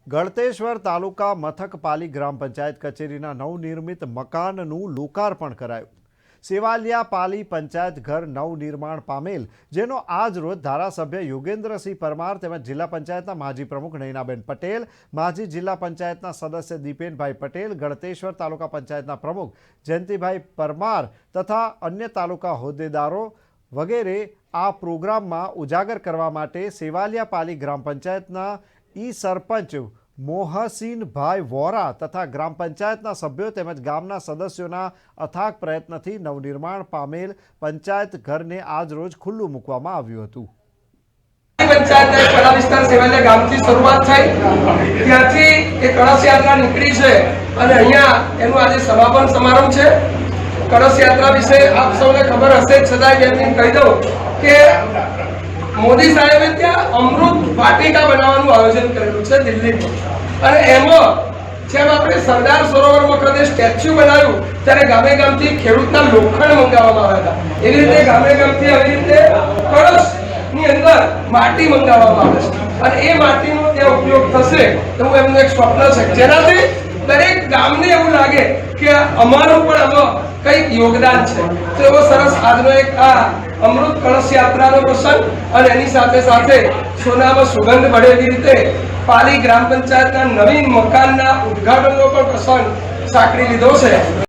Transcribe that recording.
ગળતેશ્વર તાલુકા મથક પાલી ગ્રામ પંચાયત કચેરીના નવનિર્મિત મકાનનું લોકાર્પણ કરાયું। સેવાલિયા પાલી પંચાયત ઘર નવનિર્માણ પામેલ, જેનો આજ રોજ ધારાસભ્ય યોગેન્દ્રસિંહ પરમાર તેમજ જિલ્લા પંચાયતના માજી પ્રમુખ નયનાબેન પટેલ, માજી જિલ્લા પંચાયતના સદસ્ય દીપેનભાઈ પટેલ, ગળતેશ્વર તાલુકા પંચાયતના પ્રમુખ જયંતિભાઈ પરમાર તથા અન્ય તાલુકા હોદ્દેદારો વગેરે આ પ્રોગ્રામમાં ઉજાગર કરવા માટે સેવાલિયા પાલી ગ્રામ પંચાયતના સરપંચ મોહસીનભાઈ વોરા તથા ગ્રામ પંચાયતના સભ્યો તેમજ ગામના સદસ્યોના અથાગ પ્રયત્નથી નવનિર્માણ પામેલ પંચાયત ઘરને આજ રોજ ખુલ્લું મૂકવામાં આવ્યું હતું। પંચાયત કડા વિસ્તાર સેવાલિયા ગામથી શરૂઆત થઈ, ત્યાંથી એ કળશ યાત્રા નીકળી છે અને અહીંયા એનું આજે સમાપન સમારંભ છે। કળશ યાત્રા વિશે આપ સૌને ખબર હશે, છતાંય બેન કહી દઉં કે મોદી સાહેબે ત્યાં અમૃત વાટિકા બનાવવાનું આયોજન કરેલું છે દિલ્હીમાં, અને એમાં જેમ આપણે સરદાર સરોવર વખતે સ્ટેચ્યુ બનાવ્યું ત્યારે ગામે ગામથી ખેડૂતના લોખંડ મંગાવવામાં આવ્યા હતા, એવી રીતે ગામે ગામથી આવી રીતે કળશની અંદર માટી મંગાવવામાં આવે છે અને એ માટીનો ત્યાં ઉપયોગ થશે એવું એમનું એક સ્વપ્ન છે, જેનાથી દરેક ગામને એવું લાગે કે અમારું પણ આમાં કંઈક યોગદાન છે। તો એવો સરસ આજનો એક આ અમૃત કળશ યાત્રાનો પ્રસંગ અને એની સાથે સાથે સોનામાં સુગંધ મળે એવી રીતે પાલી ગ્રામ પંચાયતના નવીન મકાનના ઉદ્ઘાટનનો પણ પ્રસંગ સાંકળી લીધો છે।